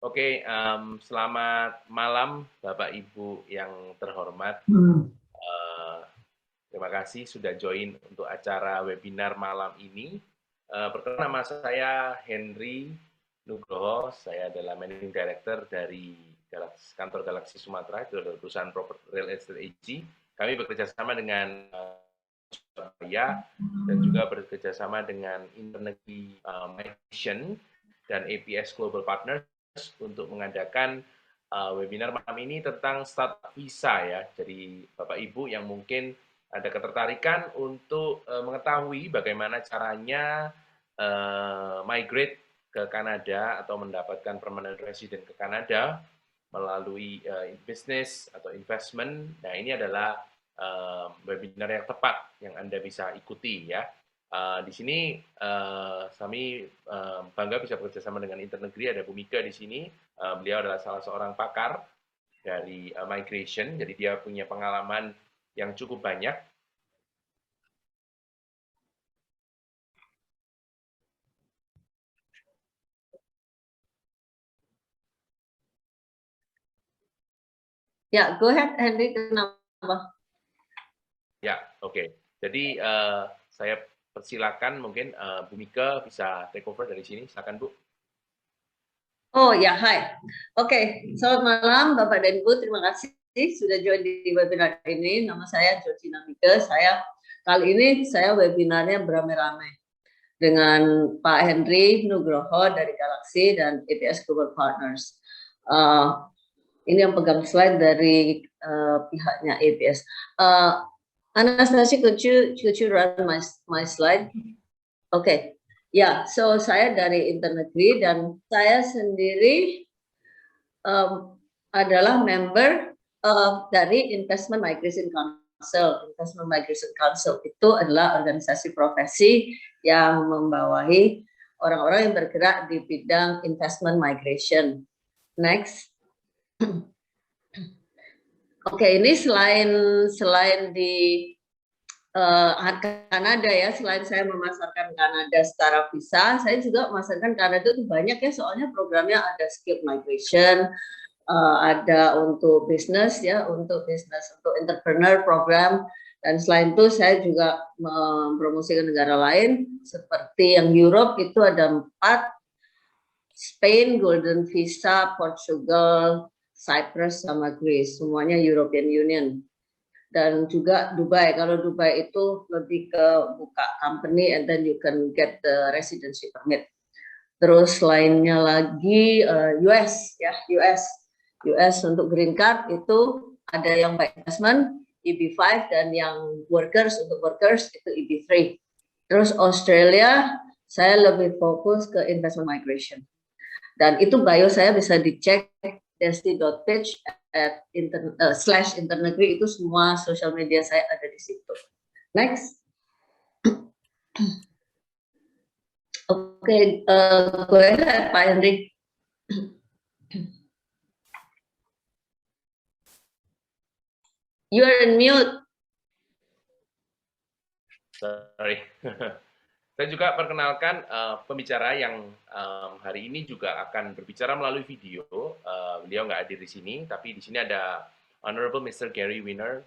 Oke, selamat malam Bapak Ibu yang terhormat. Terima kasih sudah join untuk acara webinar malam ini. Perkenalkan, nama saya Henry Nugroho, saya adalah Managing Director dari kantor Galaxy Sumatra, itu adalah perusahaan real estate agency. Kami bekerjasama dengan Surabaya dan juga bekerjasama dengan Internegri Migration dan APS Global Partners untuk mengadakan webinar malam ini tentang startup visa ya. Jadi Bapak Ibu yang mungkin ada ketertarikan untuk mengetahui bagaimana caranya migrate ke Kanada atau mendapatkan permanent resident ke Kanada melalui bisnis atau investment. Nah, ini adalah webinar yang tepat yang Anda bisa ikuti ya. Di sini kami bangga bisa bekerjasama dengan Internegri, ada Bu Mika di sini. Beliau adalah salah seorang pakar dari migration, jadi dia punya pengalaman yang cukup banyak. Ya, go ahead Henry, kenapa? Ya, oke. Jadi saya persilakan mungkin Bu Mika bisa take over dari sini. Silakan Bu. Oh ya, hai. Oke, selamat malam Bapak dan Ibu. Terima kasih sudah join di webinar ini. Nama saya Georgina Mika. Kali ini saya webinarnya beramai-ramai dengan Pak Henry Nugroho dari Galaxy dan APS Global Partners. Ini yang pegang slide dari pihaknya APS. Anastasia, could you run my slide? Okay. Ya, so saya dari Internegri dan saya sendiri adalah member dari Investment Migration Council. Investment Migration Council itu adalah organisasi profesi yang membawahi orang-orang yang bergerak di bidang investment migration. Next. Oke, ini selain di Kanada ya, selain saya memasarkan Kanada secara visa, saya juga memasarkan Kanada itu banyak ya, soalnya programnya ada skilled migration, ada untuk bisnis ya, untuk entrepreneur program, dan selain itu saya juga mempromosikan negara lain seperti yang Europe itu ada 4, Spain, Golden Visa, Portugal, Cyprus sama Greece, semuanya European Union. Dan juga Dubai. Kalau Dubai itu lebih ke buka company and then you can get the residency permit. Terus lainnya lagi US ya, US untuk green card itu ada yang by investment EB5 dan yang untuk workers itu EB3. Terus Australia saya lebih fokus ke investment migration. Dan itu bio saya bisa dicek desti.pitch /internegri, itu semua sosial media saya ada di situ. Next. Oke, go ahead Pak Henry. You are in mute. Sorry. Saya juga perkenalkan pembicara yang hari ini juga akan berbicara melalui video. Beliau nggak hadir di sini, tapi di sini ada Honorable Mr. GERRY WEINER.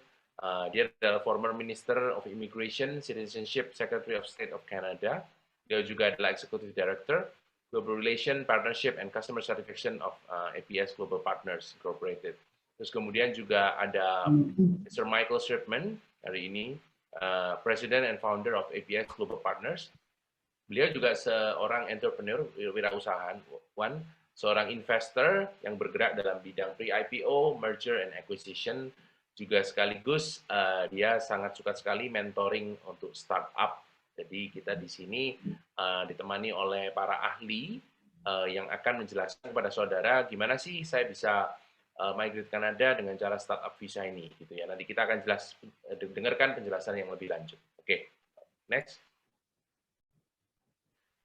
Dia adalah former Minister of Immigration, Citizenship, Secretary of State of Canada. Dia juga adalah Executive Director, Global Relation, Partnership, and Customer Satisfaction of APS Global Partners Incorporated. Terus kemudian juga ada Mr. Michael SHRIBMAN hari ini, President and Founder of APS Global Partners. Beliau juga seorang entrepreneur, wirausahawan, seorang investor yang bergerak dalam bidang pre-IPO, merger and acquisition, juga sekaligus dia sangat suka sekali mentoring untuk startup. Jadi kita di sini ditemani oleh para ahli yang akan menjelaskan kepada saudara gimana sih saya bisa migrate Kanada dengan cara startup visa ini, gitu ya. Nanti kita akan dengarkan penjelasan yang lebih lanjut. Oke, next.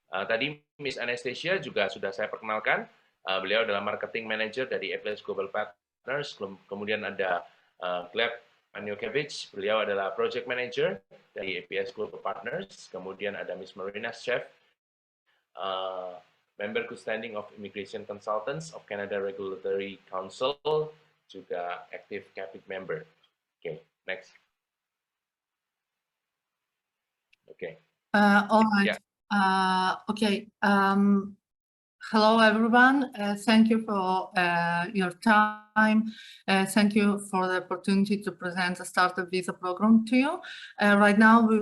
Tadi Miss Anastasia juga sudah saya perkenalkan. Beliau adalah marketing manager dari APS Global Partners. Kemudian ada GLEB VANIOUKEVITCH. Beliau adalah project manager dari APS Global Partners. Kemudian ada Miss MARINA, SHEV. member good standing of Immigration Consultants of Canada Regulatory Council, juga active cabinet member. Okay, next. Okay. All right. Yeah. Okay. Hello, everyone. Thank you for your time. Thank you for the opportunity to present the Startup Visa program to you. Right now, we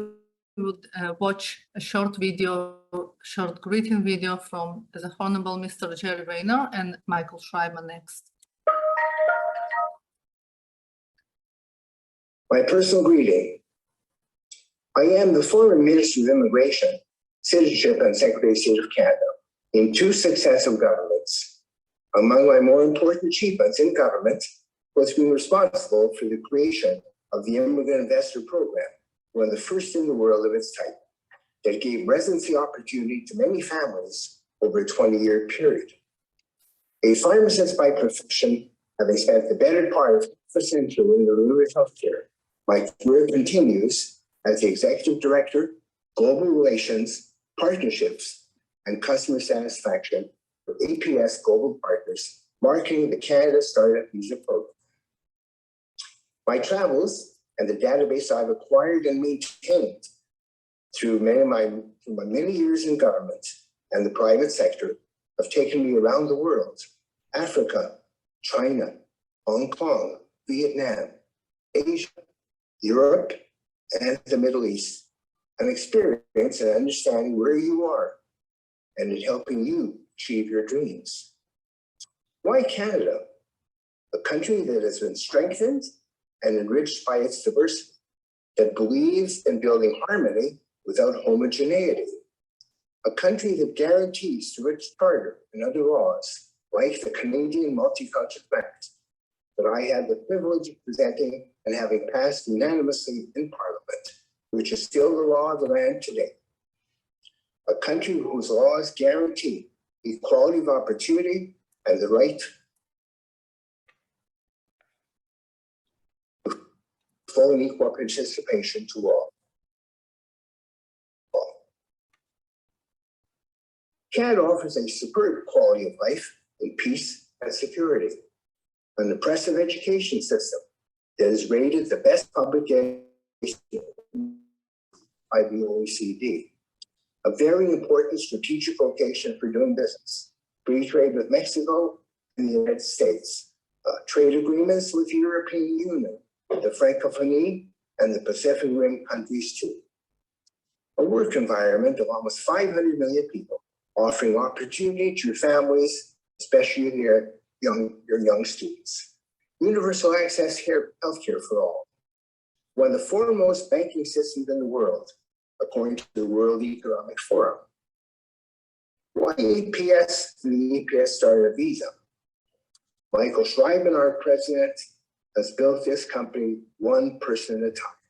would watch a short greeting video from the Honorable Mr. GERRY WEINER and Michael SHRIBMAN next. My personal greeting. I am the former Minister of Immigration, Citizenship and Secretary of State of Canada in 2 successive governments. Among my more important achievements in government was being responsible for the creation of the Immigrant Investor Program, one of the first in the world of its type, that gave residency opportunity to many families over a 20-year period. A pharmacist by profession, having spent the better part of a century in the delivery of healthcare, my career continues as the Executive Director, Global Relations, Partnerships, and Customer Satisfaction for APS Global Partners, marketing the Canada Startup Visa Program. My travels and the database I've acquired and maintained through my many years in government and the private sector have taken me around the world: Africa, China, Hong Kong, Vietnam, Asia, Europe, and the Middle East, an experience and understanding where you are and in helping you achieve your dreams. Why Canada? A country that has been strengthened and enriched by its diversity, that believes in building harmony without homogeneity. A country that guarantees through its charter and other laws, like the Canadian Multicultural Act, that I had the privilege of presenting and having passed unanimously in Parliament, which is still the law of the land today. A country whose laws guarantee equality of opportunity and the right to full and equal participation to all. Canada offers a superb quality of life in peace and security, an impressive education system that is rated the best public education by the OECD, a very important strategic location for doing business, free trade with Mexico and the United States, trade agreements with the European Union, the Francophonie, and the Pacific Rim countries too. A work environment of almost 500 million people, offering opportunity to families, especially your young students. Universal access healthcare for all. One of the foremost banking systems in the world, according to the World Economic Forum. Why APS and the APS Startup Visa? Michael SHRIBMAN, our president, has built this company one person at a time,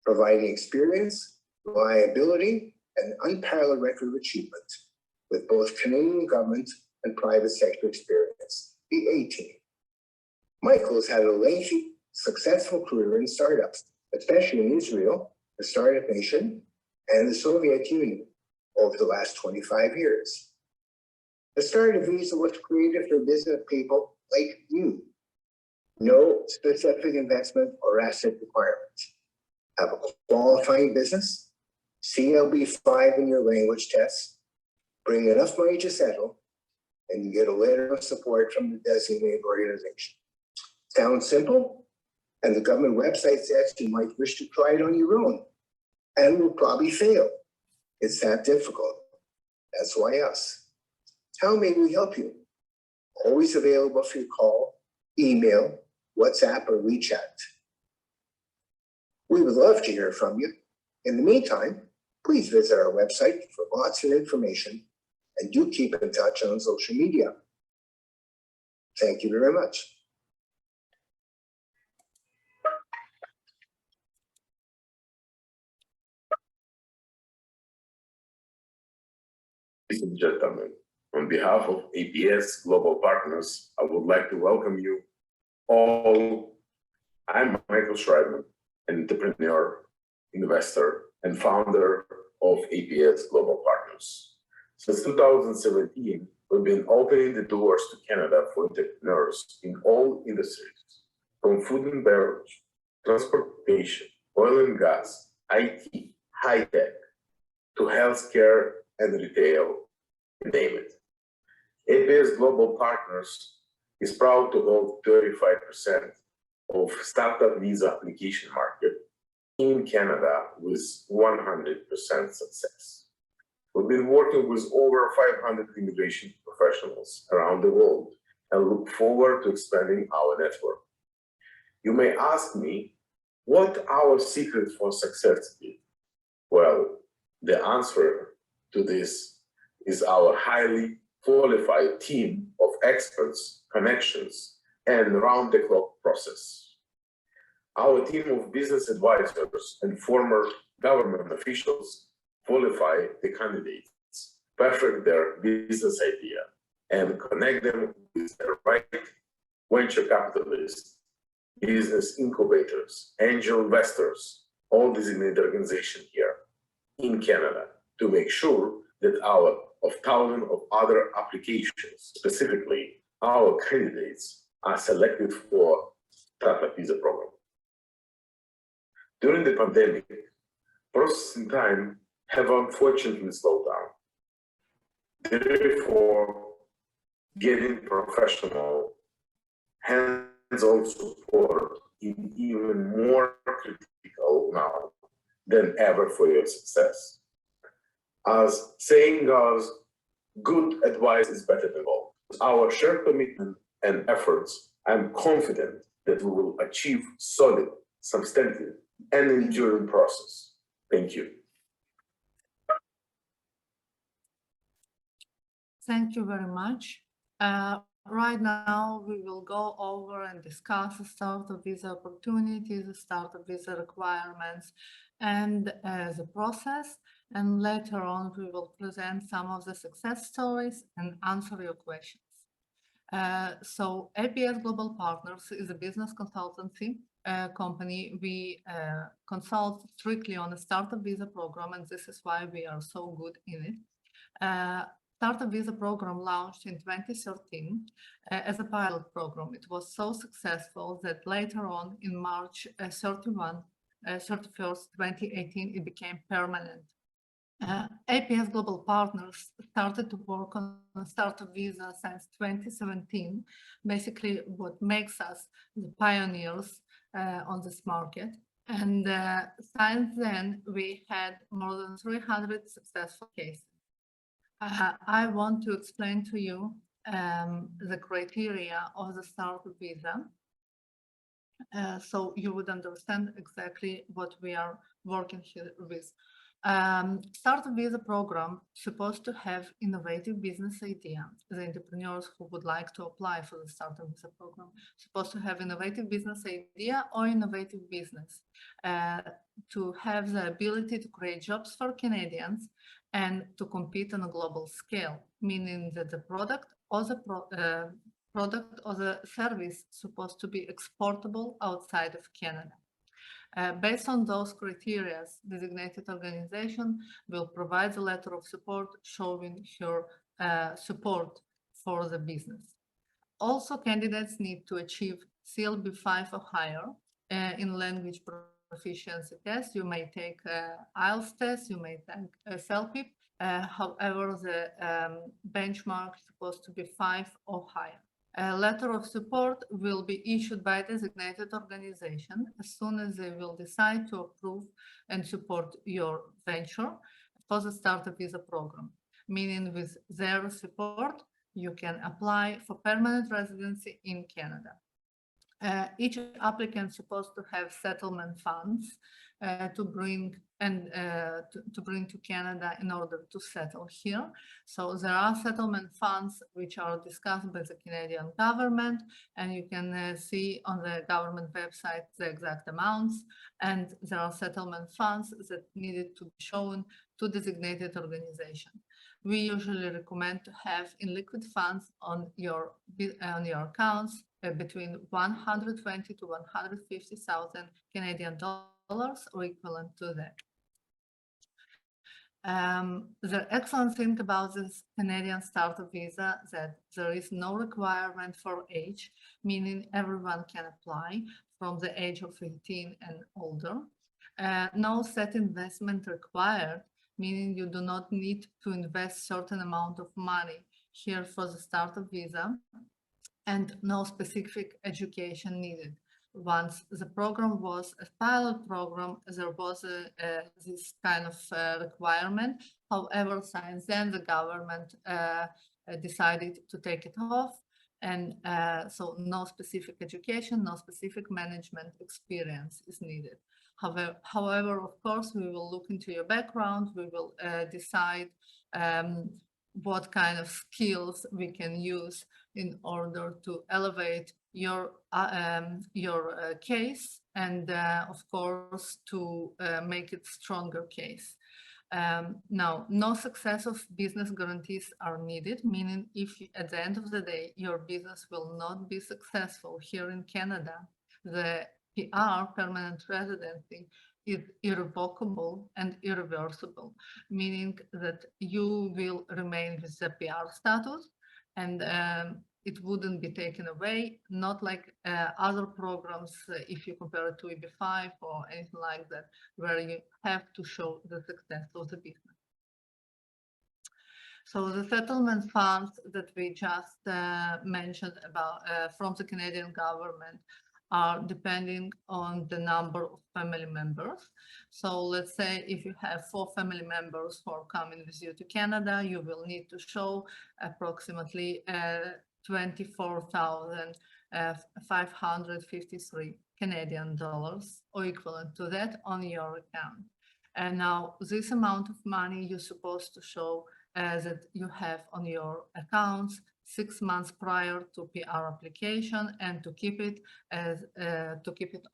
providing experience, reliability, and unparalleled record of achievement with both Canadian government and private sector experience, the A-team. Michael has had a lengthy, successful career in startups, especially in Israel, the startup nation, and the Soviet Union over the last 25 years. The Startup Visa was created for business people like you. No specific investment or asset requirements. Have a qualifying business, CLB 5 in your language test, bring enough money to settle, and you get a letter of support from the designated organization. Sounds simple? And the government website says you might wish to try it on your own and will probably fail. It's that difficult. That's why us. How may we help you? Always available for your call, email, WhatsApp, or WeChat. We would love to hear from you. In the meantime, please visit our website for lots of information and do keep in touch on social media. Thank you very much. Ladies and gentlemen, on behalf of APS Global Partners, I would like to welcome you all. I'm Michael SHRIBMAN, an entrepreneur, investor, and founder of APS Global Partners. Since 2017, we've been opening the doors to Canada for entrepreneurs in all industries, from food and beverage, transportation, oil and gas, IT, high-tech, to healthcare and retail, name it. APS Global Partners is proud to hold 35% of startup visa application market in Canada with 100% success. We've been working with over 500 immigration professionals around the world and look forward to expanding our network. You may ask me what our secret for success is. Well, the answer to this is our highly qualified team of experts, connections, and round-the-clock process. Our team of business advisors and former government officials qualify the candidates, perfect their business idea, and connect them with the right venture capitalists, business incubators, angel investors, all designated organizations here in Canada to make sure that out of thousands of other applications, specifically our candidates are selected for startup visa program. During the pandemic, processing time have unfortunately slowed down. Therefore, getting professional hands-on support is even more critical now than ever for your success. As saying goes, good advice is better than gold. With our shared commitment and efforts, I'm confident that we will achieve solid, substantive, and enduring process. Thank you. Thank you very much. Right now, we will go over and discuss the startup visa opportunities, the startup visa requirements, and the process. And later on, we will present some of the success stories and answer your questions. So APS Global Partners is a business consultancy company. We consult strictly on the startup visa program, and this is why we are so good in it. Startup visa program launched in 2013 as a pilot program. It was so successful that later on in March 31st, 2018, it became permanent. APS Global Partners started to work on startup visa since 2017, basically what makes us the pioneers on this market. And since then, we had more than 300 successful cases. I want to explain to you the criteria of the startup visa, so you would understand exactly what we are working here with. Startup visa program supposed to have innovative business idea. The entrepreneurs who would like to apply for the startup visa program supposed to have innovative business idea or innovative business, to have the ability to create jobs for Canadians and to compete on a global scale, meaning that the product or the service supposed to be exportable outside of Canada. Based on those criteria, designated organization will provide a letter of support showing her support for the business. Also, candidates need to achieve CLB 5 or higher in language proficiency test. You may take IELTS test, you may take SEP. However, the benchmark is supposed to be 5 or higher. A letter of support will be issued by a designated organization as soon as they will decide to approve and support your venture for the startup visa program, meaning with their support, you can apply for permanent residency in Canada. Each applicant is supposed to have settlement funds to bring to Canada in order to settle here. So there are settlement funds which are discussed by the Canadian government, and you can see on the government website the exact amounts. And there are settlement funds that needed to be shown to designated organization. We usually recommend to have in liquid funds on your accounts between 120 to 150,000 Canadian dollars or equivalent to that. The excellent thing about this Canadian startup visa that there is no requirement for age, meaning everyone can apply from the age of 18 and older. No set investment required, meaning you do not need to invest certain amount of money here for the startup visa, and no specific education needed. Once the program was a pilot program, there was this kind of requirement. However, since then the government decided to take it off, and so no specific education, no specific management experience is needed. However, of course, we will look into your background. We will decide what kind of skills we can use in order to elevate your case, and of course to make it stronger case. Now, no success of business guarantees are needed, meaning if at the end of the day your business will not be successful here in Canada, the PR, permanent residency, is irrevocable and irreversible, meaning that you will remain with the PR status, and it wouldn't be taken away, not like other programs, if you compare it to EB5 or anything like that, where you have to show the success of the business. So the settlement funds that we just mentioned about from the Canadian government are depending on the number of family members. So let's say if you have 4 family members who are coming with you to Canada, you will need to show approximately 24,553 Canadian dollars or equivalent to that on your account. And now this amount of money you're supposed to show that you have on your accounts 6 months prior to PR application, and to keep it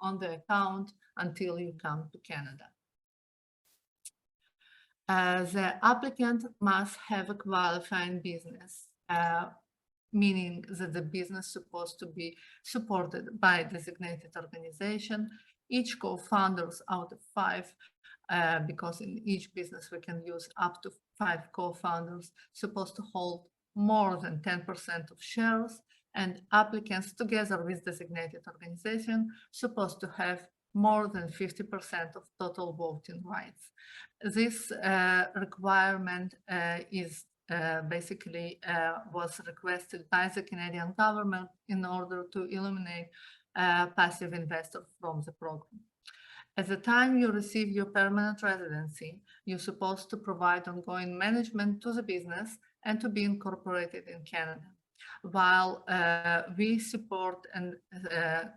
on the account until you come to Canada. The applicant must have a qualifying business, meaning that the business is supposed to be supported by a designated organization. Each co-founders out of 5, because in each business we can use up to 5 co-founders, supposed to hold more than 10% of shares, and applicants together with designated organization supposed to have more than 50% of total voting rights. This requirement is basically was requested by the Canadian government in order to eliminate passive investors from the program. At the time you receive your permanent residency, you're supposed to provide ongoing management to the business and to be incorporated in Canada. While we support and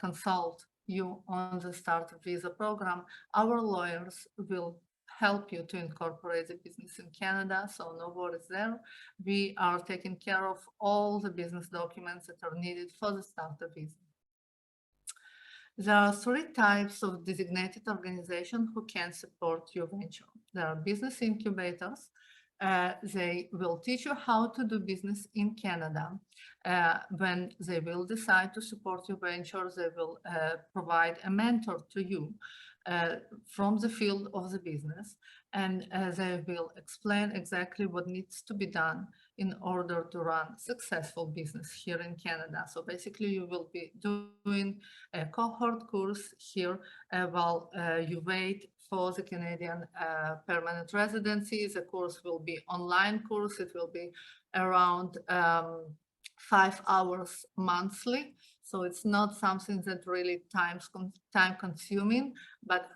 consult you on the startup visa program, our lawyers will help you to incorporate the business in Canada, so no worries there. We are taking care of all the business documents that are needed for the startup visa. There are 3 types of designated organizations who can support your venture. There are business incubators. They will teach you how to do business in Canada. When they will decide to support your venture, they will provide a mentor to you from the field of the business, and they will explain exactly what needs to be done in order to run successful business here in Canada. So basically you will be doing a cohort course here while you wait for the Canadian permanent residency. The course will be online course. It will be around 5 hours monthly. So it's not something that really time consuming, but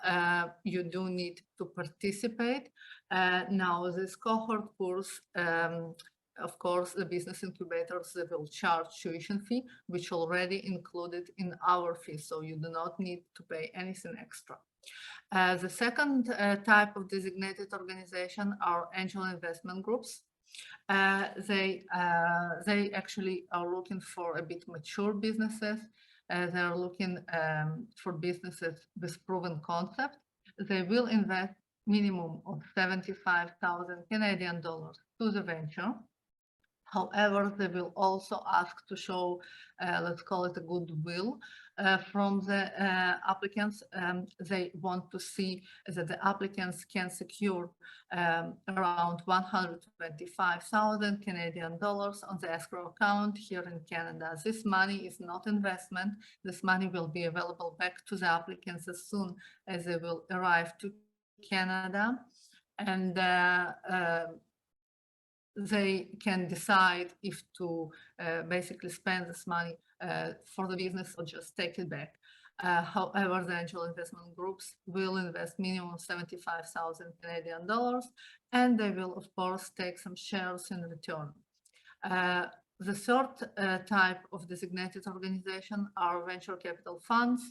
you do need to participate. Now this cohort course, of course, the business incubators, they will charge tuition fee, which already included in our fee. So you do not need to pay anything extra. The second type of designated organization are angel investment groups. They actually are looking for a bit mature businesses. They are looking for businesses with proven concept. They will invest minimum of 75,000 Canadian dollars to the venture. However, they will also ask to show, let's call it a goodwill, from the applicants. They want to see that the applicants can secure around 125,000 Canadian dollars on the escrow account here in Canada. This money is not investment. This money will be available back to the applicants as soon as they will arrive to Canada, and they can decide if to basically spend this money for the business or just take it back. However, the angel investment groups will invest minimum 75,000 Canadian dollars, and they will, of course, take some shares in return. The third type of designated organization are venture capital funds.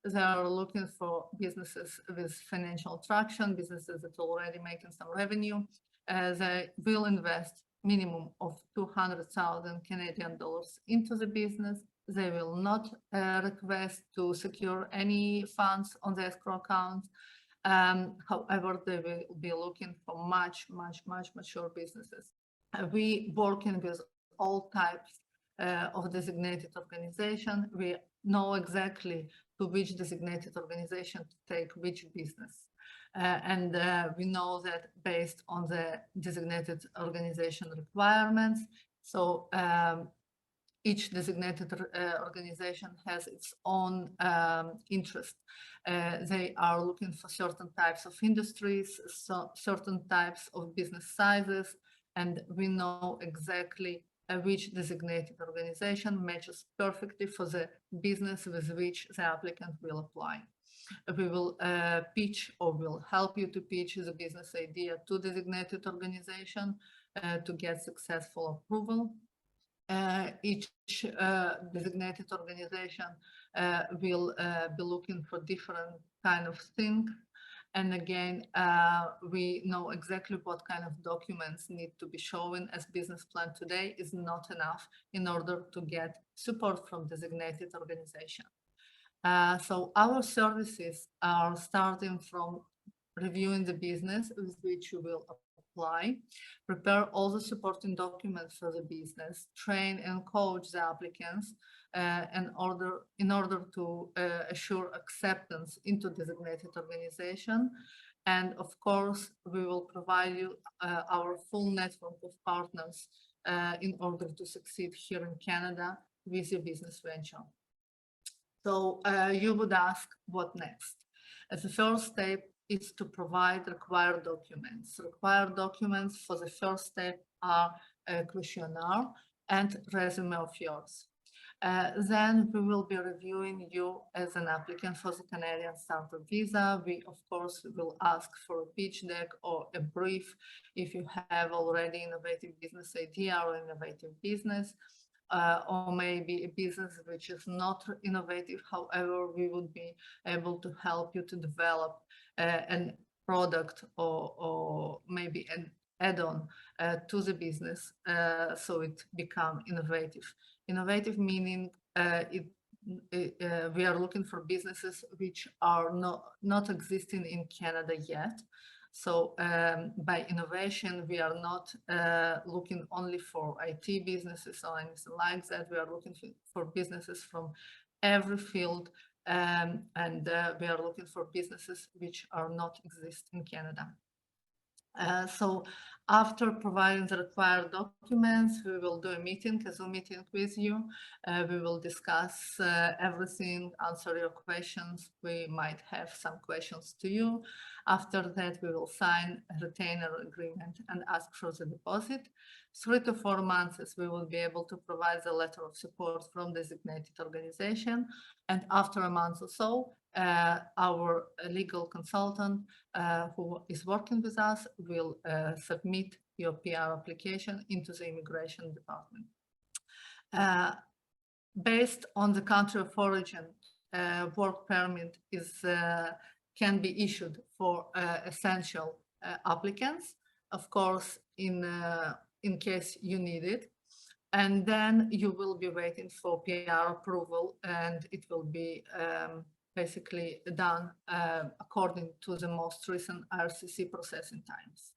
They are looking for businesses with financial traction, businesses that are already making some revenue. They will invest minimum of 200,000 Canadian dollars into the business. They will not request to secure any funds on the escrow account. However, they will be looking for much mature businesses. We working with all types of designated organization. We know exactly to which designated organization to take which business. And we know that based on the designated organization requirements. So each designated organization has its own interest. They are looking for certain types of industries, certain types of business sizes, and we know exactly which designated organization matches perfectly for the business with which the applicant will apply. We will pitch or will help you to pitch the business idea to designated organization to get successful approval. Each designated organization will be looking for different kind of things. And again, we know exactly what kind of documents need to be shown, as business plan today is not enough in order to get support from designated organization. So our services are starting from reviewing the business with which you will apply, prepare all the supporting documents for the business, train and coach the applicants in order to assure acceptance into designated organization. And of course, we will provide you our full network of partners in order to succeed here in Canada with your business venture. So you would ask, what next? As the first step is to provide required documents. Required documents for the first step are a questionnaire and resume of yours. Then we will be reviewing you as an applicant for the Canadian Starter Visa. We, of course, will ask for a pitch deck or a brief if you have already innovative business idea or innovative business. Or maybe a business which is not innovative. However, we would be able to help you to develop a product or maybe an add-on to the business so it becomes innovative. Innovative meaning we are looking for businesses which are not existing in Canada yet. So by innovation, we are not looking only for IT businesses or anything like that. We are looking for businesses from every field, and we are looking for businesses which are not exist in Canada. So after providing the required documents, we will do a Zoom meeting with you. We will discuss everything, answer your questions. We might have some questions to you. After that, we will sign a retainer agreement and ask for the deposit. 3 to 4 months, we will be able to provide the letter of support from designated organization. And after a month or so, our legal consultant who is working with us will submit your PR application into the immigration department. Based on the country of origin, work permit can be issued for essential applicants, of course, in case you need it. And then you will be waiting for PR approval, and it will be basically done according to the most recent RCIC processing times.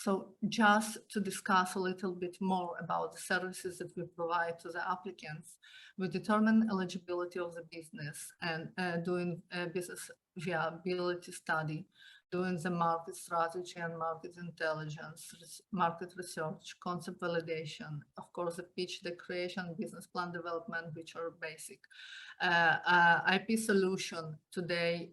So just to discuss a little bit more about the services that we provide to the applicants, we determine eligibility of the business and doing a business viability study, doing the market strategy and market intelligence, market research, concept validation, of course, the pitch, the creation, business plan development, which are basic. IP solution, today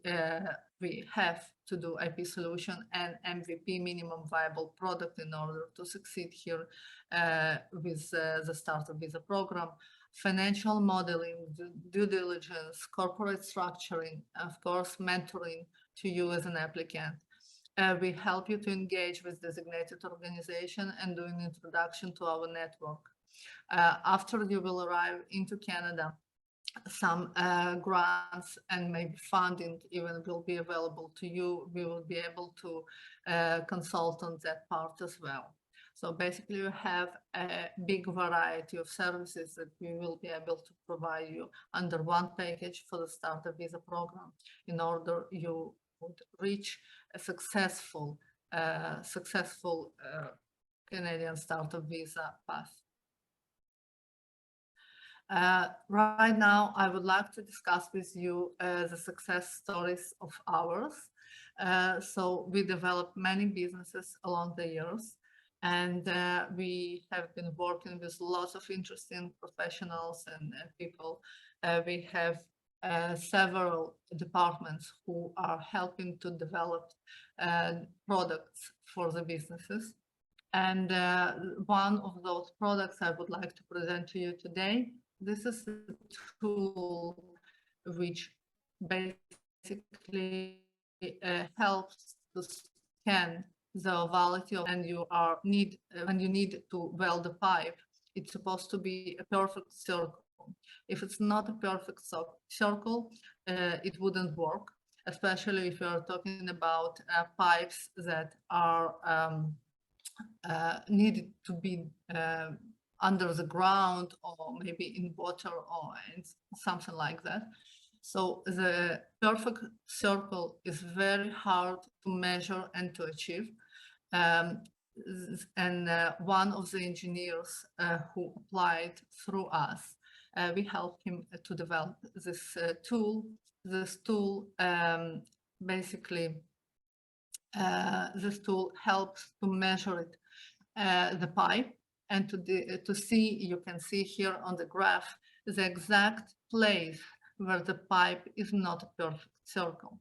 we have to do IP solution and MVP, minimum viable product, in order to succeed here with the Startup Visa program. Financial modeling, due diligence, corporate structuring, of course, mentoring to you as an applicant. We help you to engage with designated organization and doing introduction to our network. After you will arrive into Canada, some grants and maybe funding even will be available to you. We will be able to consult on that part as well. So basically you have a big variety of services that we will be able to provide you under one package for the Startup Visa program, in order you would reach a successful Canadian Startup Visa path. Right now, I would like to discuss with you the success stories of ours. So we developed many businesses along the years, and we have been working with lots of interesting professionals and people. We have several departments who are helping to develop products for the businesses. And one of those products I would like to present to you today. This is a tool which basically helps to scan the ovality of, and when you need to weld the pipe, it's supposed to be a perfect circle. If it's not a perfect circle, it wouldn't work, especially if you're talking about pipes that are needed to be under the ground, or maybe in water, or in something like that. So the perfect circle is very hard to measure and to achieve. And one of the engineers who applied through us, we helped him to develop this tool. This tool basically, this tool helps to measure it, the pipe, and to see, you can see here on the graph, the exact place where the pipe is not a perfect circle.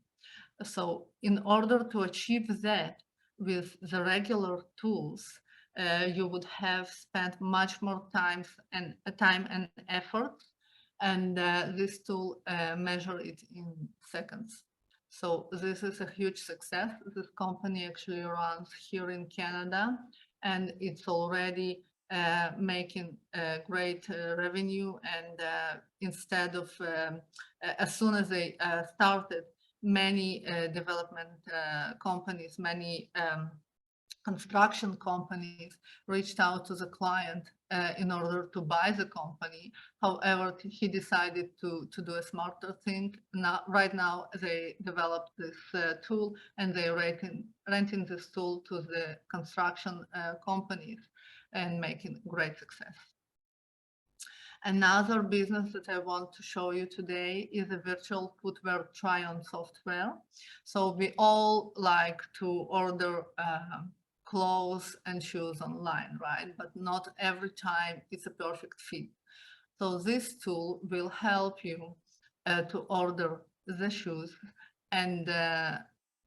So in order to achieve that with the regular tools, you would have spent much more time and effort, and this tool measure it in seconds. So this is a huge success. This company actually runs here in Canada, and it's already making great revenue. And instead of, as soon as they started, many development companies, many construction companies reached out to the client in order to buy the company. However, he decided to do a smarter thing. Right now, they developed this tool, and they're renting this tool to the construction companies and making great success. Another business that I want to show you today is a virtual footwear try-on software. So we all like to order clothes and shoes online, right? But not every time it's a perfect fit. So this tool will help you to order the shoes, and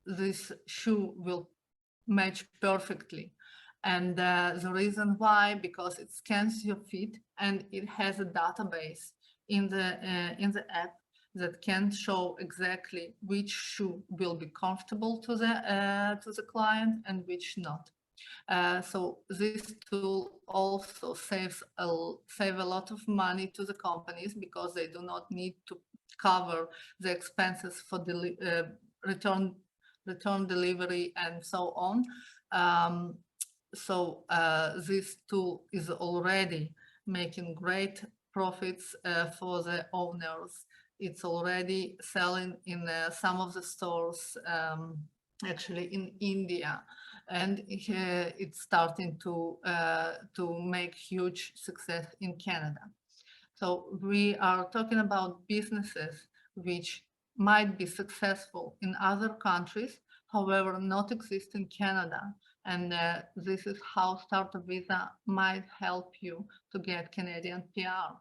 this shoe will match perfectly. And the reason why, because it scans your feet, and it has a database in the app that can show exactly which shoe will be comfortable to the client and which not. So this tool also save a lot of money to the companies, because they do not need to cover the expenses for return delivery and so on. So this tool is already making great profits for the owners. It's already selling in some of the stores actually in India, and it's starting to make huge success in Canada. So we are talking about businesses which might be successful in other countries, however, not exist in Canada. And this is how Startup Visa might help you to get Canadian PR.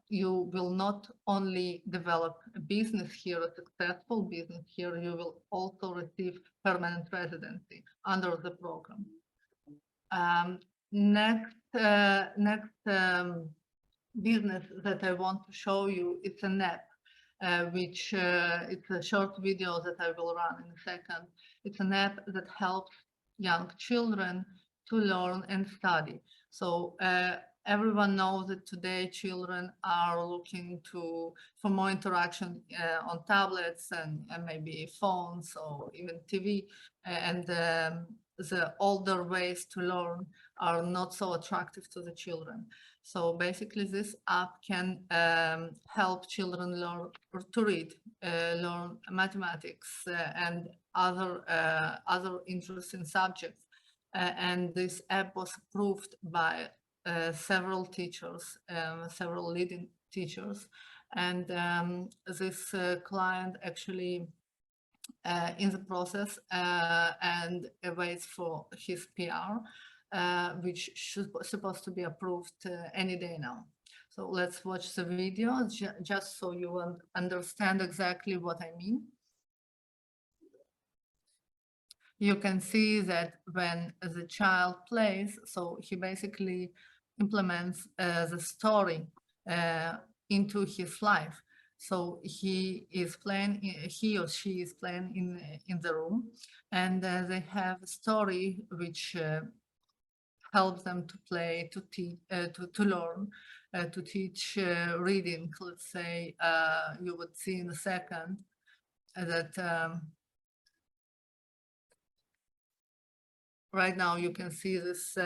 You will not only develop a business here, a successful business here, you will also receive permanent residency under the program. Next business that I want to show you, it's an app, which it's a short video that I will run in a second. It's an app that helps young children to learn and study. So everyone knows that today children are looking for more interaction on tablets and maybe phones or even TV, and the older ways to learn are not so attractive to the children. So basically this app can help children learn to read, learn mathematics and other interesting subjects. And this app was approved by several teachers, several leading teachers. And this client actually in the process and waits for his PR, which is supposed to be approved any day now. So let's watch the video just so you will understand exactly what I mean. You can see that when the child plays, so he basically implements the story into his life. So he or she is playing in the room, and they have a story which helps them to play, to teach, to learn, to teach reading. Let's say you would see in a second that right now you can see this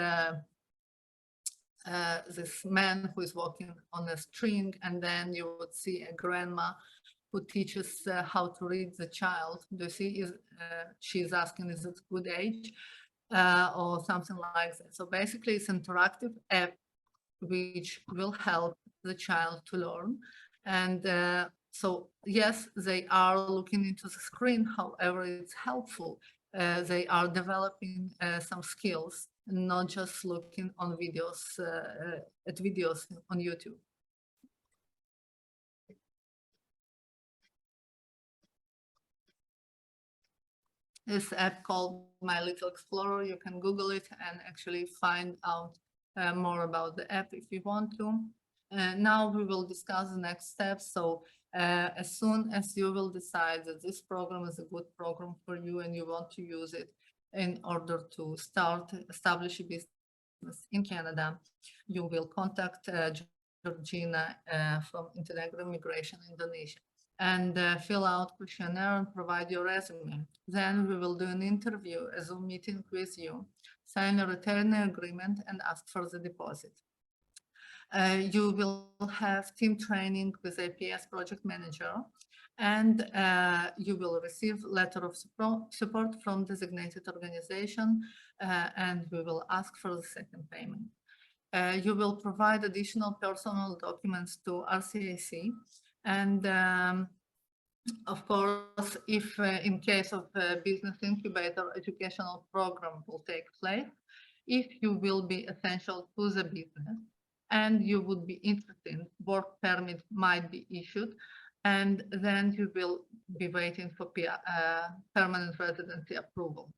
this man who is walking on a string, and then you would see a grandma who teaches how to read the child. Do you see? She's asking, is it good age? Or something like that. So basically it's an interactive app which will help the child to learn. And so yes, they are looking into the screen, however, it's helpful. They are developing some skills, not just looking on videos, at videos on YouTube. This app called My Little Explorer, you can Google it and actually find out more about the app if you want to. Now we will discuss the next steps. So as soon as you will decide that this program is a good program for you and you want to use it in order to establish a business in Canada, you will contact Georgina from Montenegro Immigration Indonesia and fill out questionnaire and provide your resume. Then we will do an interview, a Zoom meeting with you, sign a return agreement and ask for the deposit. You will have team training with APS project manager, and you will receive letter of support from designated organization, and we will ask for the second payment. You will provide additional personal documents to RCIC, and of course, if in case of a business incubator, educational program will take place, if you will be essential to the business and you would be interested, work permit might be issued, and then you will be waiting for permanent residency approval.